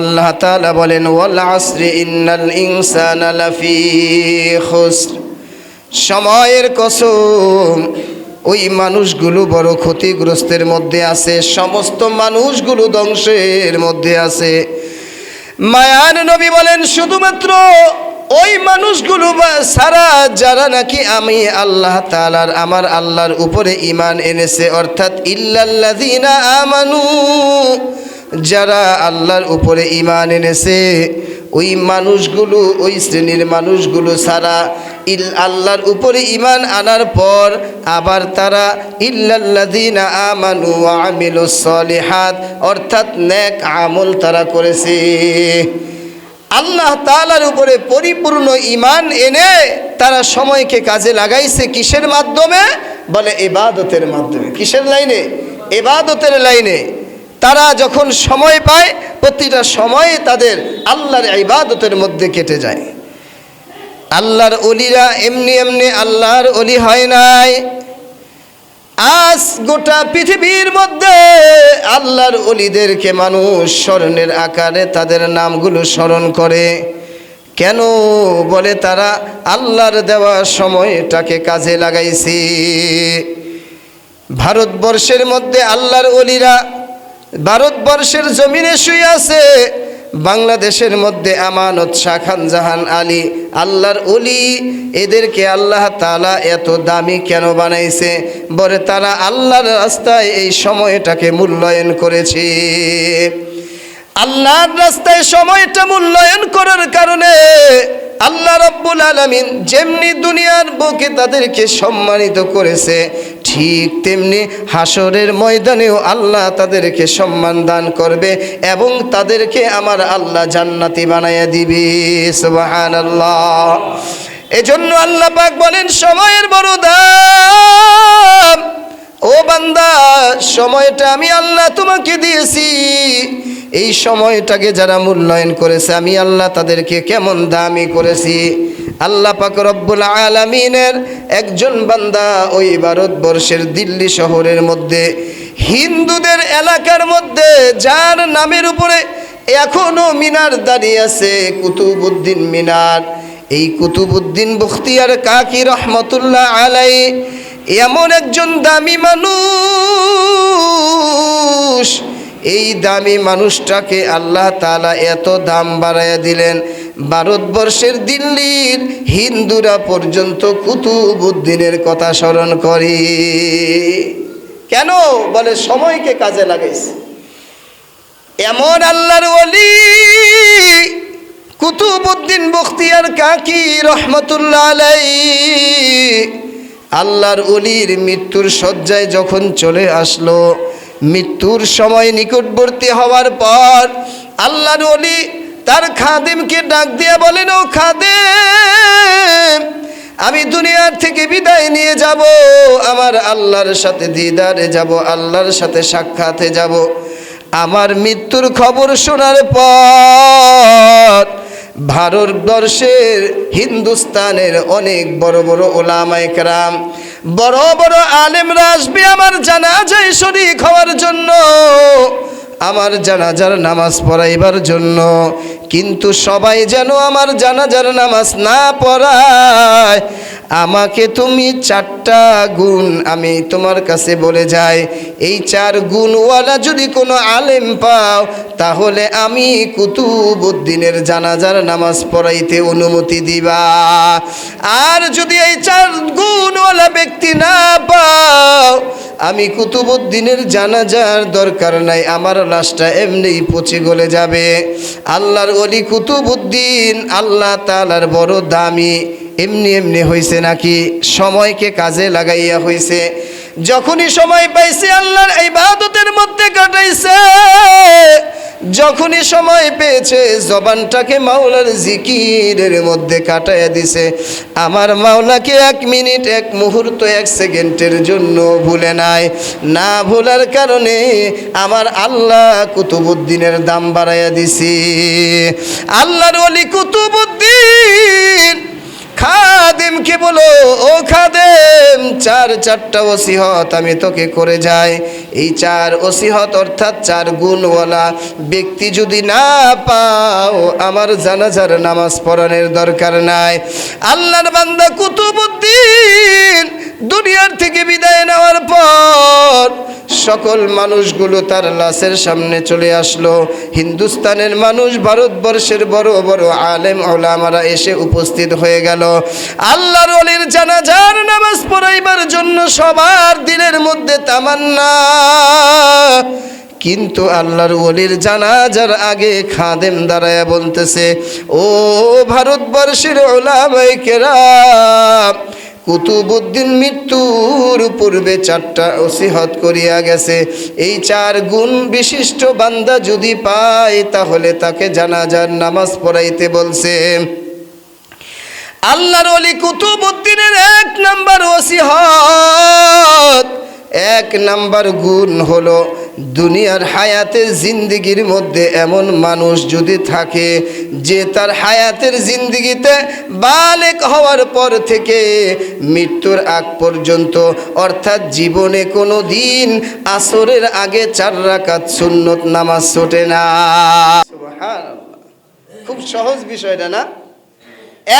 আল্লাহ তাআলা বলেন ওয়াল আসরি ইন্নাল ইনসানা লাফি খুসর, সময়ের কসম, ওই মানুষগুলো বড় ক্ষতিগ্রস্তের মধ্যে আছে, সমস্ত মানুষগুলো ধ্বংসের মধ্যে আছে। মায়ান নবী বলেন শুধুমাত্র ওই মানুষগুলো সারা যারা নাকি আমি আল্লাহ তাআলার আমার আল্লাহর উপরে ঈমান এনেছে, অর্থাৎ ইল্লাল্লাযীনা আমানু, যারা আল্লাহর উপরে ঈমান এনেছে ওই মানুষগুলো, ওই শ্রেণীর মানুষগুলো সারা আল্লাহর উপরে ঈমান আনার পর আবার তারা ইল্লাল্লাযীনা আমানু ওয়া আমিলুস সলিহাত, অর্থাৎ নেক আমল তারা করেছে। আল্লাহ তাআলার উপরে পরিপূর্ণ ঈমান এনে তারা সময়কে কাজে লাগাইছে কিসের মাধ্যমে? বলে ইবাদতের মাধ্যমে। কিসের লাইনে? ইবাদতের লাইনে। তারা যখন সময় পায় প্রতিটা সময়ে তাদের আল্লাহর ইবাদতের মধ্যে কেটে যায়। আল্লাহর ওলিরা এমনি এমনি আল্লাহর ওলি হয় নাই। আজ গোটা পৃথিবীর মধ্যে আল্লাহর ওলিদেরকে মানুষ স্মরণের আকারে তাদের নামগুলো স্মরণ করে। কেন? বলে তারা আল্লাহর দেওয়া সময়টাকে কাজে লাগাইছে। ভারতবর্ষের মধ্যে আল্লাহর ওলিরা ভারতবর্ষের জমিনে শুয়ে আছে। বাংলাদেশের মধ্যে আমানত শাহ খান জাহান আলী আল্লাহর ওলি, এদেরকে আল্লাহ তাআলা এত দামি কেন বানাইছে? বলে তারা আল্লাহর রাস্তায় এই সময়টাকে মূল্যায়ন করেছে। আল্লাহর রাস্তায় সময়টা মূল্যায়ন করার কারণে আল্লাহ রাব্বুল আলামিন যেমনি দুনিয়ার বুকে তাদেরকে সম্মানিত করেছে, ঠিক তেমনি হাসরের ময়দানেও আল্লাহ তাদেরকে সম্মান দান করবে এবং তাদেরকে আমার আল্লাহ জান্নাতি বানায়া দিবে। সুবহানাল্লাহ। এজন্য আল্লাহ পাক বলেন সময়ের বড় দাম। ও বান্দা, সময়টা আমি আল্লাহ তোমাকে দিয়েছি, এই সময়টাকে যারা মূল্যায়ন করেছে আমি আল্লাহ তাদেরকে কেমন দামি করেছি। আল্লাহ পাক রব্বুল আলামিনের একজন বান্দা ওই ভারতবর্ষের দিল্লি শহরের মধ্যে হিন্দুদের এলাকার মধ্যে যার নামের উপরে এখনো মিনার দাঁড়িয়ে আছে, কুতুবউদ্দিন মিনার, এই কুতুবউদ্দিন বখতিয়ার কাকি রহমতুল্লাহ আলাইহি এমন একজন দামি মানুষ। এই দামি মানুষটাকে আল্লাহ তাআলা এত দাম বাড়াইয়া দিলেন, ভারতবর্ষের দিল্লির হিন্দুরা পর্যন্ত কুতুবউদ্দিনের কথা স্মরণ করে। কেন? বলে সময়কে কাজে লাগাইছে। এমন আল্লাহর ওলি কুতুবউদ্দিন বখতিয়ার কাকি রহমতুল্লাহ আলাইহি আল্লাহর ওলির মৃত্যুর শয্যায় যখন চলে আসলো, মৃত্যুর সময় নিকটবর্তী হওয়ার পর আল্লাহর ওলি তার খাদেমকে ডাক দিয়ে বলেন, ও খাদেম, আমি দুনিয়ার থেকে বিদায় নিয়ে যাব, আমার আল্লাহর সাথে দিদারে যাব, আল্লাহর সাথে সাক্ষাতে যাব। আমার মৃত্যুর খবর শোনার পর ভারতবর্ষের হিন্দুস্তানের অনেক বড় বড় ওলামায়ে কেরাম, বড় বড় আলেমরা আসবে আমার জানাজায় শরীক হওয়ার জন্য, আমার জানাজার নামাজ পড়াইবার জন্য। কিন্তু সবাই যেন আমার জানাজার নামাজ না পড়ায়। আমাকে তুমি 4টা গুণ আমি তোমার কাছে বলে যাই, এই 4 গুণওয়ালা যদি কোনো আলেম পাও তাহলে আমি কুতুবউদ্দিনের জানাজার নামাজ পড়াইতে অনুমতি দিবা। আর যদি এই 4 গুণওয়ালা ব্যক্তি না পাও, আমি কুতুবউদ্দিনের জানাজার দরকার নাই, আমার লাশটা এমনিই পচে গলে যাবে। আল্লাহর ওলি কুতুবউদ্দিন আল্লাহ তাআলার বড় দামি। এমনি এমনি হয়েছে নাকি? সময়কে কাজে লাগাইয়া হয়েছে। যখনই সময় পাইছে আল্লাহর ইবাদতের মধ্যে কাটাইছে, যখনই সময় পেয়েছে জবানটাকে মাওলার জিকিরের মধ্যে কাটাইয়া দিছে। আমার মাওলাকে 1 মিনিট 1 মুহূর্ত 1 সেকেন্ডের জন্য ভুলে নাই। না ভুলার কারণে আমার আল্লাহ কুতুবউদ্দিনের দাম বাড়াইয়া দিছি। আল্লাহর ওলি কুতুবউদ্দিন খাদেমকে বলো, ও খাদেম, 4টা ওসিয়ত আমি তোকে করে যাই, এই 4 ওসিহত অর্থাৎ 4 গুণওয়ালা ব্যক্তি যদি না পাও আমার জানাজার নামাজ পড়ানোর দরকার নাই। আল্লাহর বান্দা কুতুবউদ্দিন দুনিয়ার থেকে বিদায় নেওয়ার পর সকল মানুষগুলো তার লাশের সামনে চলে আসলো। হিন্দুস্তানের মানুষ, ভারতবর্ষের বড় বড় আলেম ওলামারা এসে উপস্থিত হয়ে গেল। আল্লাহর ওলির জানাজার নামাজ পড়াইবার জন্য সবার দিলের মধ্যে তামান্না। কিন্তু আল্লাহর ওলির জানাজার আগে খাদেম দাঁড়ায়া বলতেছে, ও ভারতবর্ষের ওলামায়ে কেরাম, কুতুবউদ্দিন মৃত্যুর পূর্বে 4টা ওসিহত করিয়া গেছে। এই 4 গুণ বিশিষ্ট বান্দা যদি পায় তাহলে তাকে জানাজার নামাজ পড়াইতে বলছে। আল্লাহর ওলি কুতুবউদ্দিনের 1 নাম্বার ওসিহত, 1 নাম্বার গুণ হলো দুনিয়ার হায়াতের জিন্দেগির মধ্যে এমন মানুষ যদি থাকে যে তার হায়াতের জিন্দেগিতে বালেক হওয়ার পর থেকে মৃত্যুর আগ পর্যন্ত অর্থাৎ জীবনে কোনো দিন আসরের আগে 4 রাকাত সুন্নত নামাজ ছোটে না। সুবহানাল্লাহ, খুব সহজ বিষয়টা না,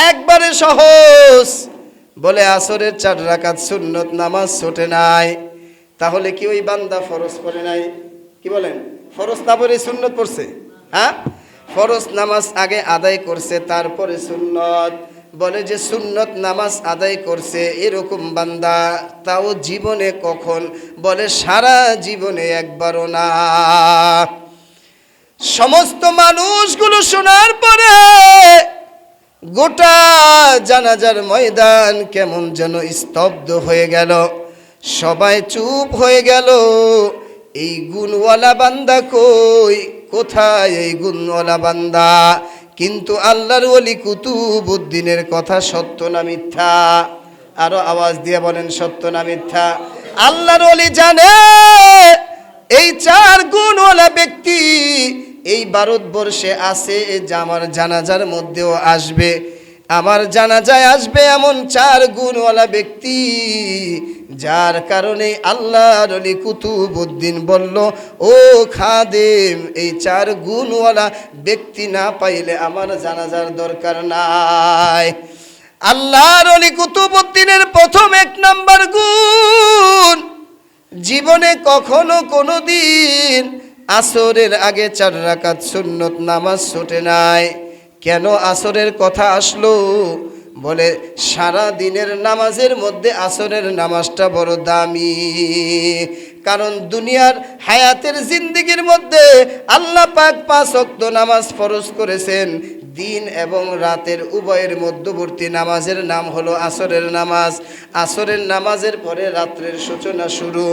একবারে সহজ। বলে আসরের 4 রাকাত সুন্নত নামাজ ছোটে নাই, তাহলে কি ওই বান্দা ফরজ পড়ে নাই? কি বলেন? ফরজ না পড়ে সুন্নত পড়ছে? হ্যাঁ, ফরজ নামাজ আগে আদায় করছে তারপরে সুন্নত। বলে যে সুন্নত নামাজ আদায় করছে এরকম বান্দা তাও জীবনে কখন? বলে সারা জীবনে একবারও না। সমস্ত মানুষগুলো শোনার পরে গোটা জানাজার ময়দান কেমন যেন স্তব্ধ হয়ে গেল, সবাই চুপ হয়ে গেল। এই গুণওয়ালা বান্দা কই? কোথায় এই গুণওয়ালা বান্দা? কিন্তু আল্লাহর ওলি কুতুবউদ্দিনের কথা সত্য না মিথ্যা? আরো আওয়াজ দিয়ে বলেন, সত্য না মিথ্যা? আল্লাহর ওলি জানে এই 4 গুণওয়ালা ব্যক্তি এই ভারতবর্ষে আছে, যে আমার জানাজার মধ্যেও আসবে। আমার জানাজায় আসবে এমন 4 গুণওয়ালা ব্যক্তি, যার কারণে আল্লাহর ওলি কুতুবউদ্দিন বলল, ও খাদেম, এই 4 গুণওয়ালা ব্যক্তি না পাইলে আমার জানাজার দরকার নাই। আল্লাহর ওলি কুতুবউদ্দিনের প্রথম 1 নাম্বার গুণ, জীবনে কখনো কোনো দিন আসরের আগে 4 রাকাত সুন্নত নামাজ ছোটে নাই। কেন আসরের কথা আসলো? বলে সারা দিনের নামাজের মধ্যে আসরের নামাজটা বড় দামি। কারণ দুনিয়ার হায়াতের জিন্দেগির মধ্যে আল্লাহ পাক 5 ওয়াক্ত নামাজ ফরজ করেছেন। দিন এবং রাতের উভয়ের মধ্যবর্তী নামাজের নাম হলো আসরের নামাজ। আসরের নামাজের পরে রাত্রের সূচনা শুরু।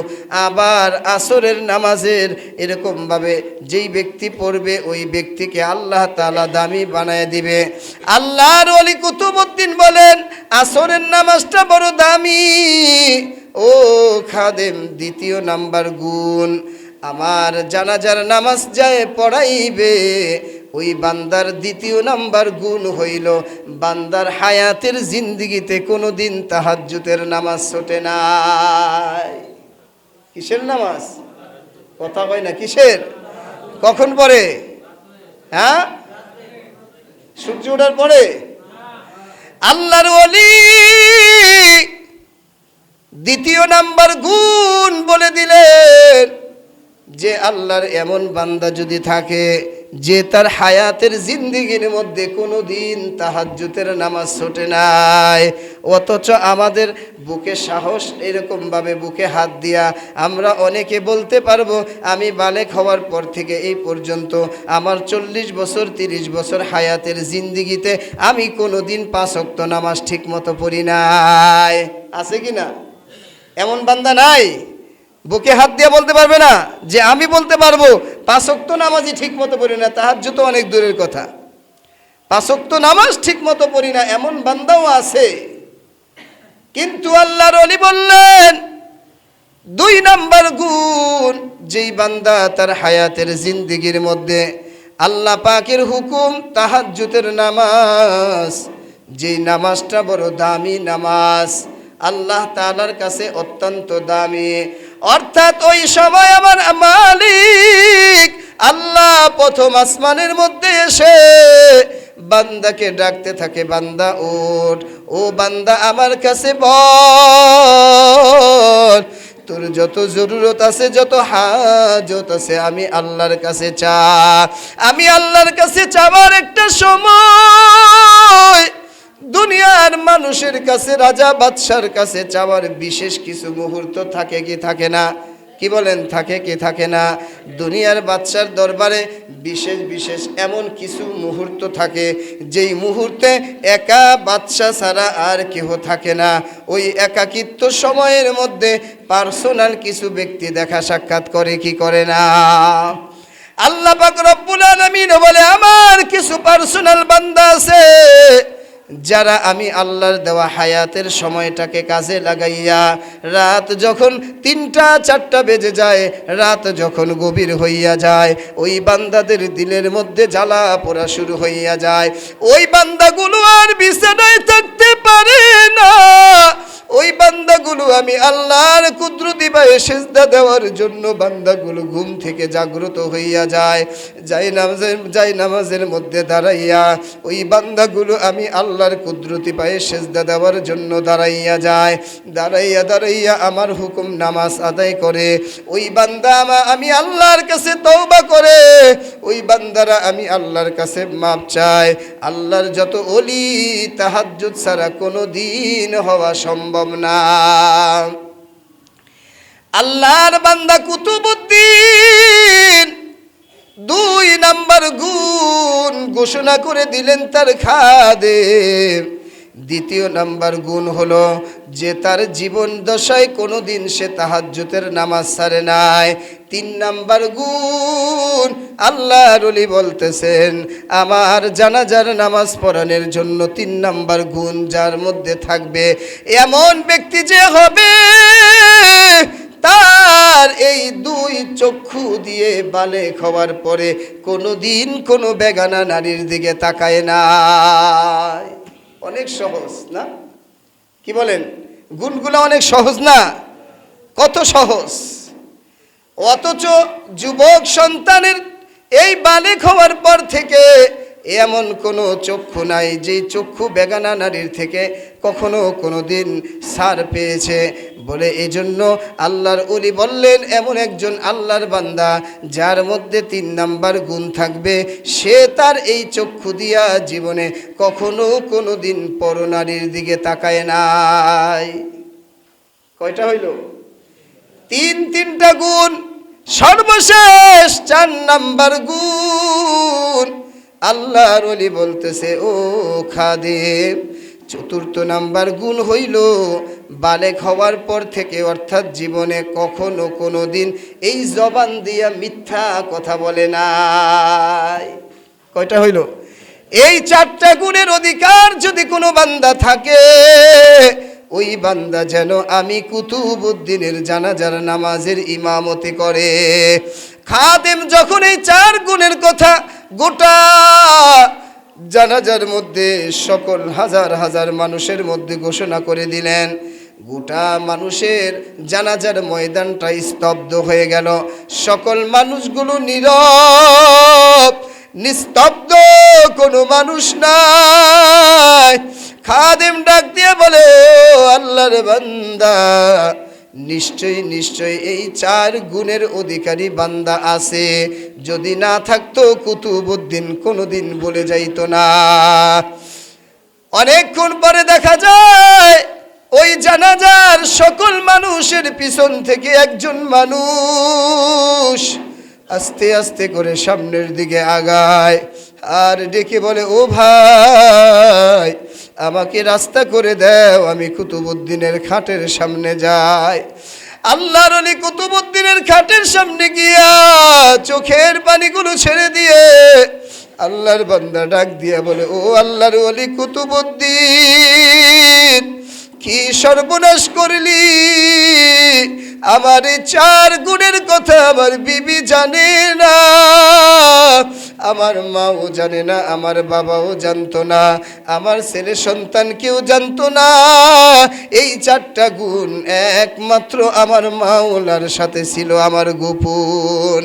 আবার আসরের নামাজের এরকমভাবে যেই ব্যক্তি পড়বে ওই ব্যক্তিকে আল্লাহ তাআলা দামি বানায় দিবে। আল্লাহর ওলি কুতুবউদ্দিন বলেন আসরের নামাজটা বড় দামি। ও খাদেম, 2 নাম্বার গুণ, আমার জানাজার নামাজ যায় পড়াইবে ওই বান্দার 2 নাম্বার গুণ হইল বান্দার হায়াতের জিন্দেগিতে কোনো দিন তাহাজ্জুদের নামাজ ছোটে নাই। কিসের নামাজ? কথা কয় না, কিসের? কখন পড়ে? হ্যাঁ, সূর্য ওঠার পরে। আল্লাহর ওলি 2 নাম্বার গুণ বলে দিলেন যে আল্লাহর এমন বান্দা যদি থাকে যে তার হায়াতের জিন্দেগির মধ্যে কোনো দিন তাহাজ্জুদের নামাজ ছোটে নাই, অথচ আমাদের বুকে সাহস এরকমভাবে বুকে হাত দিয়া আমরা অনেকে বলতে পারবো আমি বালেক হওয়ার পর থেকে এই পর্যন্ত আমার 40 বছর 30 বছর হায়াতের জিন্দেগিতে আমি কোনো দিন 5 ওয়াক্ত নামাজ ঠিক মতো পড়ি নাই। আছে কি না? এমন বান্দা নাই? বুকে হাত দিয়ে বলতে পারবে না যে আমি বলতে পারবো 5 ওয়াক্ত নামাজই ঠিক মতো পড়ি না, তাহাজ্জুদ তো অনেক দূরের কথা, 5 ওয়াক্ত নামাজ ঠিক মতো পড়ি না, এমন বান্দাও আছে। কিন্তু আল্লাহর ওলি বললেন 2 নাম্বার গুণ, যেই বান্দা তার হায়াতের জিন্দেগির মধ্যে আল্লাহ পাকের হুকুম তাহাজ্জুদের নামাজ, যেই নামাজটা বড় দামি নামাজ, আল্লাহ তাআলার কাছে অত্যন্ত দামি, অর্থাৎ ওই সময় আমার মালিক আল্লাহ প্রথম আসমানের মধ্যে এসে বান্দাকে ডাকতে থাকে, বান্দা ওঠ, ও বান্দা আমার কাছে বল, তোর যত জরুরত আছে, যত হাজত আছে, আমি আল্লাহর কাছে চা। আমি আল্লাহর কাছে চাওয়ার একটা সময় দুনিয়ার মানুষের কাছে, রাজা বাদশার কাছে চাওয়ার বিশেষ কিছু মুহূর্ত থাকে কি থাকে না? কি বলেন, থাকে কি থাকে না? দুনিয়ার বাদশার দরবারে বিশেষ বিশেষ এমন কিছু মুহূর্ত থাকে যেই মুহূর্তে একা বাদশা ছাড়া আর কেহ থাকে না। ওই একাকিত্ব সময়ের মধ্যে পার্সোনাল কিছু ব্যক্তি দেখা সাক্ষাৎ করে কি করে না? আল্লাহ পাক রব্বুল আলামিন বলে, আমার কিছু পার্সোনাল বান্দা আছে যারা আমি আল্লাহর দেওয়া হায়াতের সময়টাকে কাজে লাগাইয়া রাত যখন 3টা 4টা বেজে যায়, রাত যখন গভীর হইয়া যায়, ওই বান্দাদের দিলের মধ্যে জ্বালা পোড়া শুরু হইয়া যায়। ওই বান্দাগুলো আর বিছানায় থাকতে পারে না। ওই বান্দাগুলো আমি আল্লাহর কুদরতি পায়ে সিজদা দেওয়ার জন্য বান্দাগুলো ঘুম থেকে জাগ্রত হইয়া যায়। যাই নামাজের মধ্যে দাঁড়াইয়া ওই বান্দাগুলো আমি আল্লাহর কুদরতি পায়ে সিজদা দেওয়ার জন্য দাঁড়াইয়া যায়। দাঁড়াইয়া আমার হুকুম নামাজ আদায় করে। ওই বান্দা আমি আল্লাহর কাছে তওবা করে। ওই বান্দারা আমি আল্লাহর কাছে মাপ চায়। আল্লাহর যত ওলি তাহাজ্জুদ ছাড়া কোনো দিন হওয়া সম্ভব না। আল্লাহর বান্দা কুতুবউদ্দিন 2 নাম্বার গুণ ঘোষণা করে দিলেন তার খাদেম। দ্বিতীয় নাম্বার গুণ হলো যে তার জীবন দশায় কোনোদিন সে তাহাজ্জুদের নামাজ ছাড়ে নাই। 3 নাম্বার গুণ আল্লাহর ওলি বলতেছেন, আমার জানাজার নামাজ পড়ানোর জন্য 3 নাম্বার গুণ যার মধ্যে থাকবে, এমন ব্যক্তি যে হবে তার এই 2 চক্ষু দিয়ে বালেগ হওয়ার পরে কোনোদিন কোনো বেগানা নারীর দিকে তাকায় না। অনেক সহজ না? কি বলেন? গুণগুলো অনেক সহজ না? কত সহজ! অথচ যুবক সন্তানের এই বালেগ হওয়ার পর থেকে এমন কোনো চক্ষু নাই যে চক্ষু বেগানা নারীর থেকে কখনো কোনোদিন ছাড় পেয়েছে। বলে এজন্য আল্লাহর ওলি বললেন, এমন একজন আল্লাহর বান্দা যার মধ্যে 3 নাম্বার গুণ থাকবে, সে তার এই চক্ষু দিয়া জীবনে কখনো কোনোদিন পরনারীর দিকে তাকায় নাই। কয়টা হইল? 3টা গুণ। সর্বশেষ 4 নাম্বার গুণ আল্লাহর ওলি বলতেছে, ও খাদেম, 4র্থ নাম্বার গুণ হইল বালেগ হওয়ার পর থেকে, অর্থাৎ জীবনে কখনো কোনোদিন এই জবান দিয়া মিথ্যা কথা বলে নাই। কয়টা হইল? এই 4টা গুণের অধিকার যদি কোনো বান্দা থাকে, ওই বান্দা যেন আমি কুতুবউদ্দিনের জানাজার নামাজের ইমামতি করে। খাদেম যখন এই 4 গুণের কথা গোটা জানাজার মধ্যে সকল হাজার হাজার মানুষের মধ্যে ঘোষণা করে দিলেন, গোটা মানুষের জানাজার ময়দানটা স্তব্ধ হয়ে গেল। সকল মানুষগুলো নীরব, নিস্তব্ধ, কোনো মানুষ নাই। খাদেম ডাক দিয়ে বলে, ও আল্লাহর বান্দা, নিশ্চয়ই এই 4 গুণের অধিকারী বান্দা আছে। যদি না থাকতো কুতুবউদ্দিন কোনোদিন বলে যাইতো না। অনেকক্ষণ পরে দেখা যায় ওই জানাজার সকল মানুষের পিছন থেকে একজন মানুষ আস্তে আস্তে করে সামনের দিকে আগায় আর ডেকে বলে, ও ভাই, আমাকে রাস্তা করে দাও, আমি কুতুবউদ্দিনের খাটের সামনে যাই। আল্লাহর ওলি কুতুবউদ্দিনের খাটের সামনে গিয়া চোখের পানিগুলো ছেড়ে দিয়ে আল্লাহর বান্দা ডাক দিয়া বলে, ও আল্লাহর ওলি কুতুবউদ্দিন, কি সর্বনাশ করলি! আমার এই 4 গুণের কথা আমার বিবি জানে না, আমার মাও জানে না, আমার বাবাও জানতো না, আমার ছেলে সন্তান কেউ জানতো না। এই 4টা গুণ একমাত্র আমার মাওলার সাথে ছিল আমার গোপন।